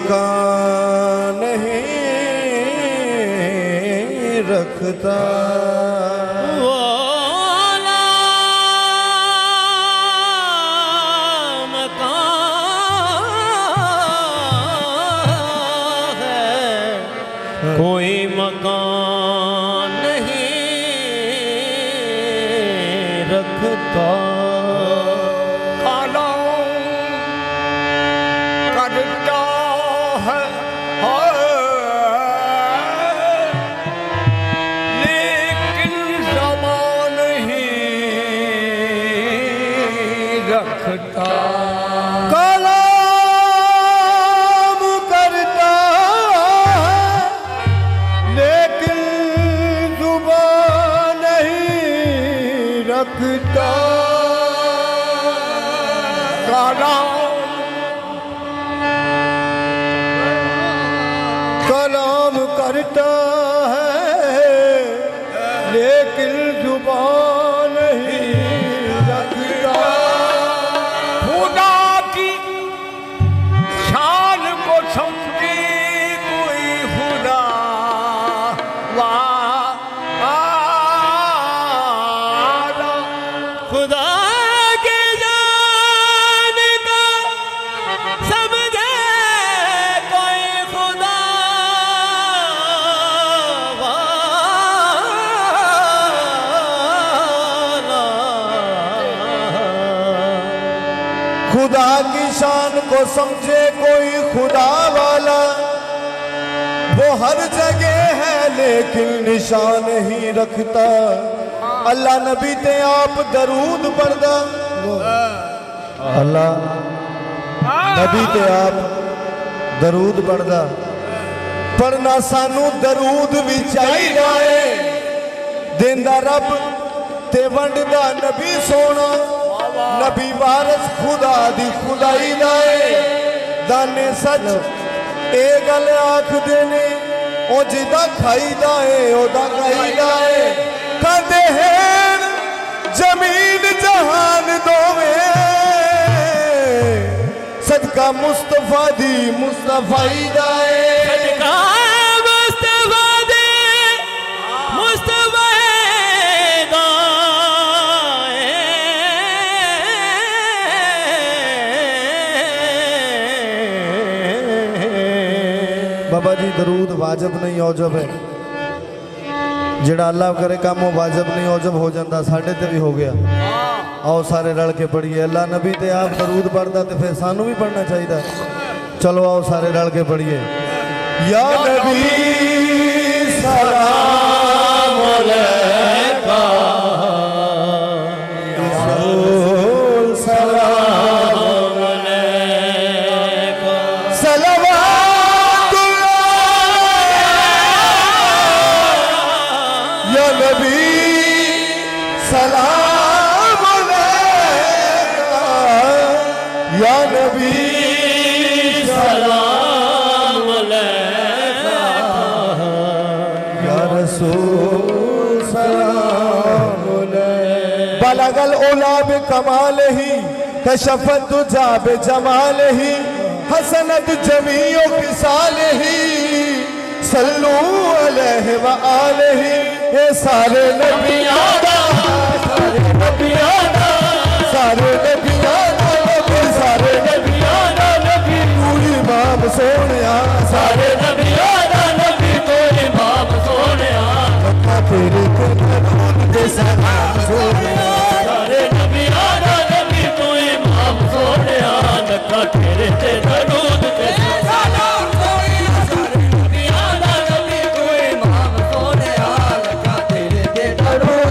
मकान नहीं रखता। कोई मकान नहीं रखता। काला करता है लेकिन ज़बान ही रखता। कलाम करता है लेकिन जुबान नहीं रखता। कलाम करता है लेकिन जुबान नहीं रखता। खुदा की शान को समझे कोई खुदा वाला। खुदा के जान का समझे कोई खुदा वाला। खुदा की शान को समझे कोई खुदा वाला, वो हर जगह है लेकिन निशान ही रखता। अल्लाह नबी ते आप दरूद पढ़दा, अल्लाह नबी ते आप दरूद पढ़दा, पढ़ना सानू दरूद भी चाहिदा है। देंदा रब ते वंडदा नबी सोना, नबी वारस खुदा दी खुदाई लाए। दाने सच ए गल आखदे ने ओ जिदा खाईदा है ओदा खाईदा है। कहते हैं जमीन जहान दोवें सदका मुस्तफा दी मुस्तफाई दाए। सदका मुस्तफा दे मुस्तफा बाबा जी दरूद वाजिब नहीं औजब है, जेड़ा अल्लाह करे काम वो वाजिब नहीं औजब हो जाता, साढ़े ते भी हो गया। आओ सारे रल के पढ़िए। अल्लाह नबी ते आप दरूद पढ़दा ते फिर सानू भी पढ़ना चाहिए। चलो आओ सारे रल के पढ़िए। या नबी सलाम अलैका, या रसूल सलाम अलैका, सलावतुल्लाह या नबी सलाम अलैका, या नबी सलाम अलैका, या रसूल सलाम अलैका। बलगल उला बिकमालिही कशफत दुजा बिजमालिही हसनत जमीउ खिसालिही सल्लू अलैहि व आलिही। ये सारे नबियां दा, सारे नबियां दा, सारे नबियां दा नबी, सारे नबियां दा नबी तू इमाम सोनिया। सारे नबियां दा नबी तू इमाम सोनिया। लखा तेरे ते दरूद दे सलाम सोनिया। सारे नबियां दा नबी तू इमाम सोनिया। लखा तेरे ते दरूद ते सलाम सोनिया। सारे नबियां दा नबी तू इमाम सोनिया। लखा तेरे ते दरूद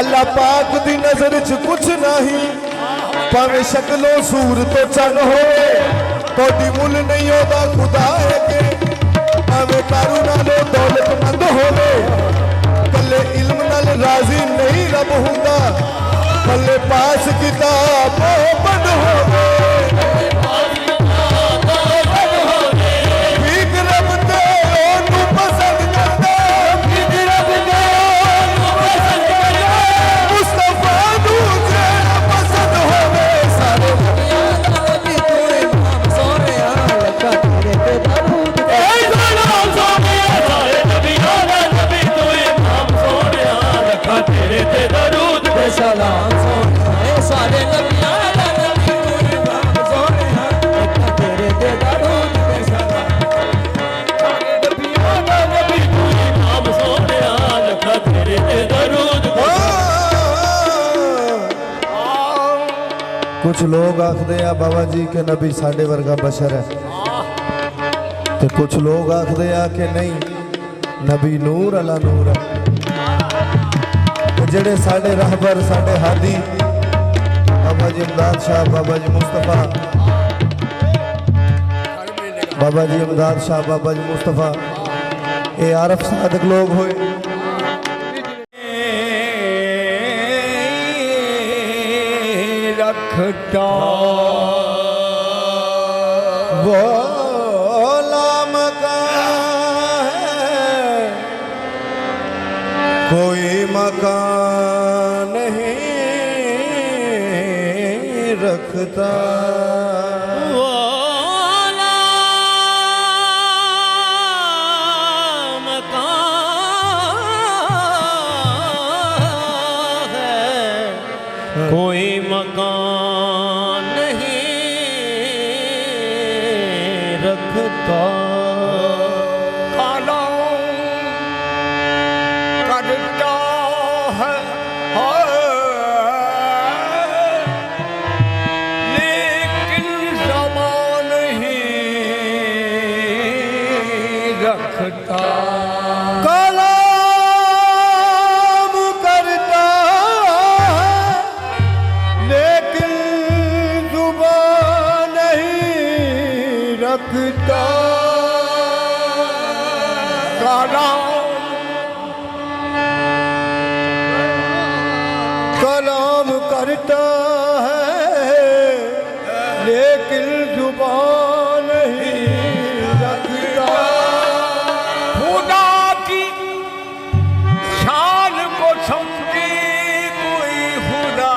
अल्लाह पाक दी नजर च कुछ नहीं भावें शक्लों सूरतों चन होए तोड़ी मुल नहीं होता खुदा है के भावें कारू नालों दौलतमंद होवे कल्ले इल्म नाल राजी नहीं रब हुंदा कल्ले पास किताब बंद होवे भीख रब ते ओनू पसंद करदा भीख रब ते ओनू पसंद करदा मुस्तफा नू जेड़ा पसंद होवे सारे नबी तू इमाम सोनिया लगा तेरे ते दरूद ए सलाम सोनिया सारे नबियां दा नबी तू इमाम सोनिया लखा तेरे ते दरूद ते सलाम सोनिया ए सारे नबियां दा नबी तू इमाम सोनिया लगा तेरे ते दरूद ते सलाम नबियां दा नबी तू इमाम सोनिया लखा तेरे ते दरूद कुछ लोग आखदे आ बाबा जी के नबी साडे वर्गा बशर है ते कुछ लोग आखदे आ कि नहीं नबी नूर अला नूर है ते जेड़े साडे रहबर साडे हादी बाबा जी इमदाद शाह बाबा जी मुस्तफा बाबा जी इमदाद शाह बाबा जी मुस्तफा ये आरफ सादक लोग होए रखता वो लाम का है कोई मकान नहीं रखता कोई मकान नहीं रखता काला करता है लेकिन ज़बान ही रखता कलाम करता है लेकिन जुबान नहीं रखता काला कलाम करता है लेकिन जुबान नहीं रखता खुदा की शान को समझे कोई खुदा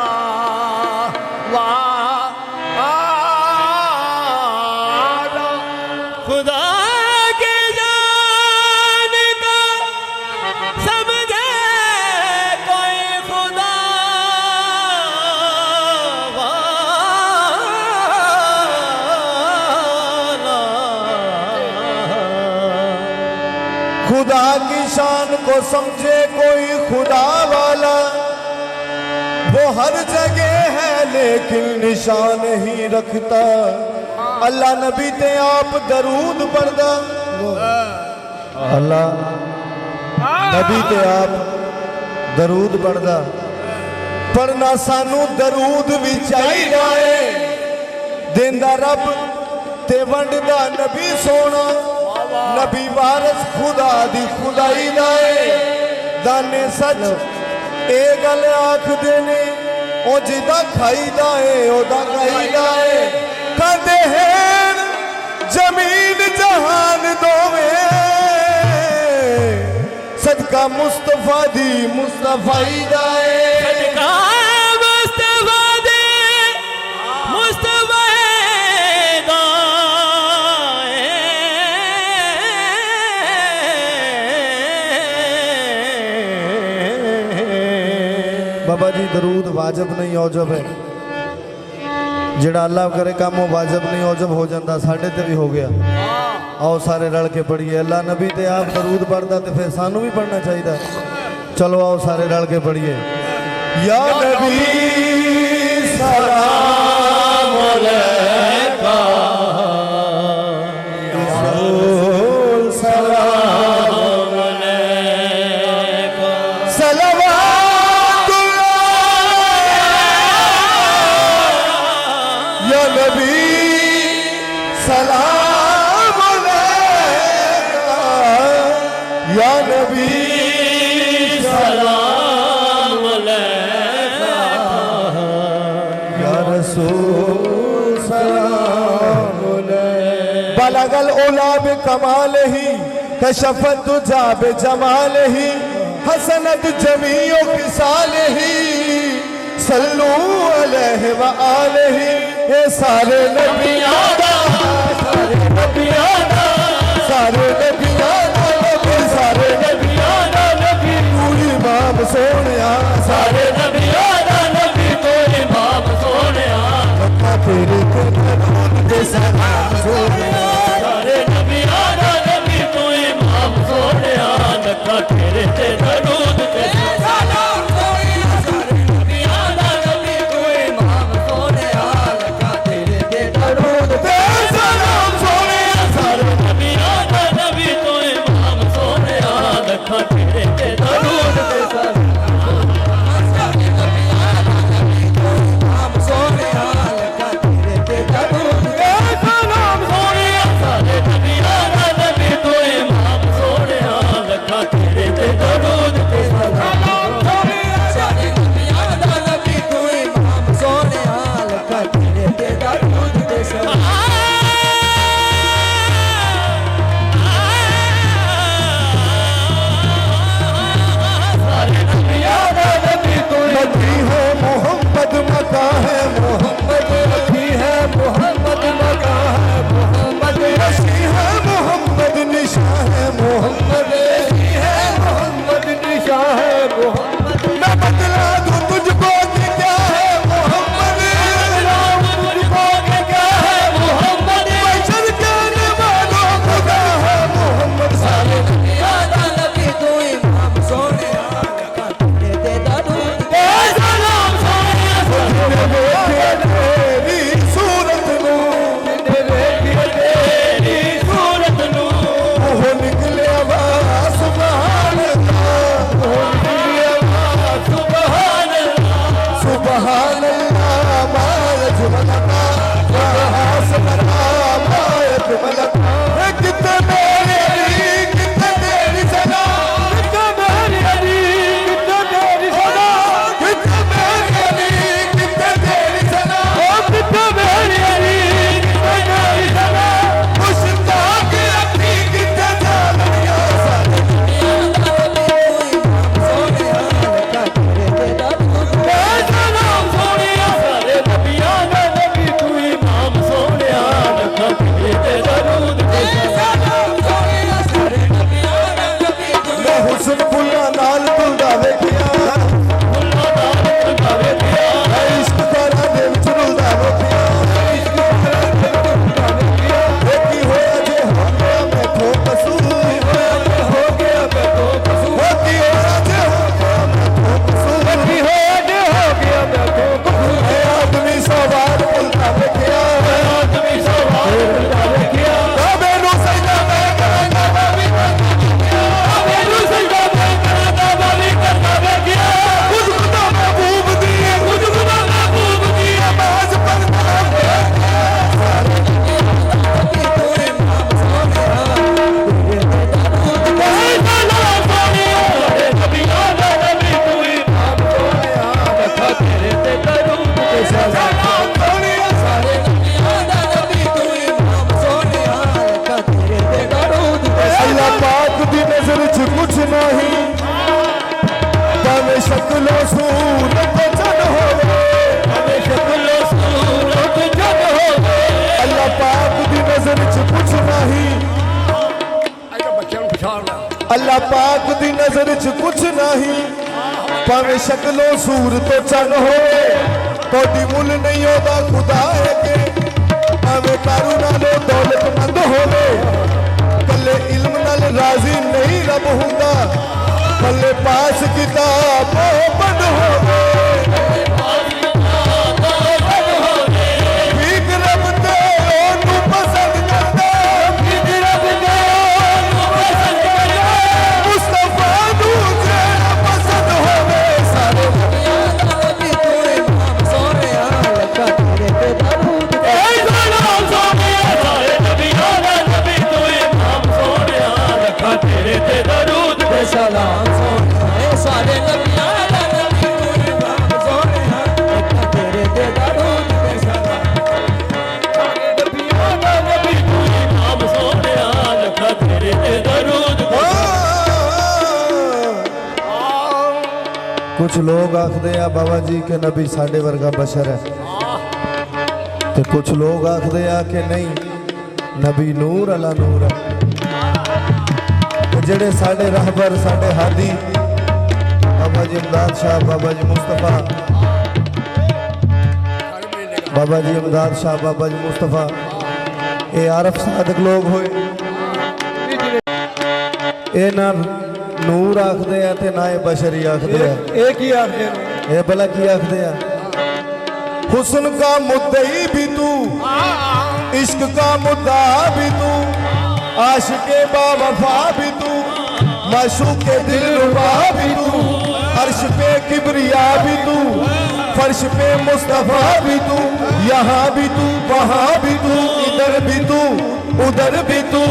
वाला खुदा के जान का समझे कोई खुदा वाला। खुदा की शान को समझे कोई खुदा वाला वो हर जगह है लेकिन निशान ही रखता अल्लाह नबी ते आप दरूद पढ़दा अल्लाह नबी ते आप दरूद पढ़दा पढ़ना सानू दरूद भी चाहिदा है देंदा रब ते वंडदा नबी सोना नबी वारस खुदा दी खुदाई दा है दाने सच ए गल आखदे ने ओ जिदा खाईदा है ओदा खाईदा है कहते हैं जमीन जहान दोवे सदका मुस्तफा दी मुस्तफाई दा है सदका मुस्तफा दे मुस्तफा दा बाबा जी दरूद वाजिब नहीं औजब है जेड़ा अल्लाह करे काम वो वाजिब नहीं औजब हो जाता साढ़े ते भी हो गया आओ सारे रल के पढ़िए अल्लाह नबी ते आप दरूद पढ़दा ते फिर सानू भी पढ़ना चाहिए चलो आओ सारे रल के पढ़िए या नबी सलाम अलैका या रसूल सलाम अलैका सलवातुल्लाह या नबी सलाम अलैका या रसूल सलाम अलैका बलगल उला बिकमाल ही कशफत तुजा बिजमाल ही हसनत जमीओ किसाल ही सल्लू अलैहि व आलिही ये सारे नबियां दा सारे नबियां दा सारे नबियां दा नबी सारे नबियां दा नबी तू इमाम सोनिया सारे नबियां दा नबी तो इमाम सोनिया लखा तेरे ते दरूद ते सलाम सोनिया सारे नबियां दा नबी तो इमाम सोनिया लखा तेरे ते दरूद ते सलाम सोनिया सारे नबियां दा नबी तू इमाम सोनिया लखा तेरे ते दरूद ते सलाम सोनिया सारे नबियां दा नबी तो इमाम सोनिया लखा तेरे ते दरूद ते सारे नबियां दा नबी तू इमाम सोनिया लखा तेरे ते दरूद सलाम सोनिया सारे नबियां दा नबी तो इमाम सोनिया लखा तेरे ते दरूद ते सलाम सोनिया सारे नबियां दा नबी तू इमाम सोनिया लखा तेरे ते दरूद ते सलाम सारे नबियां दा नबी तो नबी है मोहम्मद मका है मोहम्मद नबी है मोहम्मद मका है मोहम्मद रशी है मोहम्मद निशा है मोहम्मद रशी है मोहम्मद निशा है मोहम्मद मैं बदला दूं तुझको कि क्या है मोहम्मद तुझको के क्या है मोहम्मद बशर कहने वालों खुदा है मोहम्मद सारे नबियां दा नबी तू इमाम सोनिया लखा तेरे ते दरूद सलाम सोनिया तेरी सूरत नू तेरी सूरत नू ओह निकले आवाज़ सुभान अल्लाह ओह निकले आवाज़ सुभान अल्लाह सुभान अल्लाह मा यजमलना मा हसना मा यजमलना कितने मेरी कितने तेरी सना कितने मेरी अली कितने तेरी सना कितने मेरी अली कितने तेरी सना ओ कितने मेरी अली कितने तेरी सना मुश्ताक अखी कितने जानिया सारे सलाम सोनिया सारे नबियां दा नबी तू इमाम सोनिया लखा तेरे ते दरूद ते सलाम सोनिया सारे नबियां दा नबी तू मैं हुस्न फुल्ला नाल तुलदा वेखिया फुल्ला दाल गावे दिया मैं इश्क तारा दे विच रुलदा वेखिया इश्क तारा दे विच रुलदा वेखिया की होया जे हो गया मैं तो कसूर हो गया मैं तो कसूर की होया जे हो गया मैं तो कसूर की होया जे हो गया मैं तो कसूर मैं आदमी सवार तुलदा वेखिया आदमी सवार करदा वेखिया मैनू सजदा मैं करांगा मैं भी मैनू सजदा मैं करदा मैं भी करदा वेखिया खुद खुदा महबूब दी खुद खुदा महबूब दी नमाज पढ़दा सलाम सोनिया सारे नबियां दा नबी तू इमाम सोनिया लखा तेरे ते दरूद ते सलाम सोनिया सारे नबियां दा नबी तू इमाम सोनिया लखा तेरे ते दरूद अल्लाह पाक दी नजर च कुछ नहीं भावे शक्लो सूरत चन होवे हमें शक्लो सूरत जग होवे अल्लाह पाक दी नजर च कुछ नहीं अल्लाह पाक दी नजर च कुछ नहीं भावे शक्लो सूरत चन होवे कोडी मुल नहीं होदा खुदा है के भावे कारू नालो दौलतमंद होवे कल्ले इल्म नाल राजी नहीं रब हुंदा कल्ले पास किताब बंद होवे भीख रब ते ओनू पसंद करदा भीख रब ते ओनू पसंद करदा मुस्तफा नू जेड़ा पसंद होवे सारे नबियां दा नबी तू इमाम सोनिया लखा तेरे ते दरूद सलाम सोनिया सारे नबियां दा नबी तू इमाम सोनिया लखा तेरे ते दरूद कुछ लोग आखते आ बाबा जी के नबी साडे वर्गा बशर है, तो कुछ लोग आखते आ कि नहीं नबी नूर अला नूर है। तो जेड़े साडे रहबर साडे हादी बाबा जी इमदाद शाह, बाबा जी मुस्तफा, बाबा जी इमदाद शाह, बाबा जी मुस्तफा, ये आरफ सादक लोग होए, ये ना नूर आखदे आ ते ना ये बशरी आखदे आ। एक ही आखदे ने ये भला की आखदे आ? हुस्न का मुद्दई भी तू, इश्क का मुद्दा भी तू, आशिके बावफा भी तू, माशूक के दिलरुबा भी तू, अर्श पे किबरिया भी तू, फर्श पे मुस्तफा भी तू, यहाँ भी तू, वहाँ भी तू, इधर भी तू, उधर भी तू,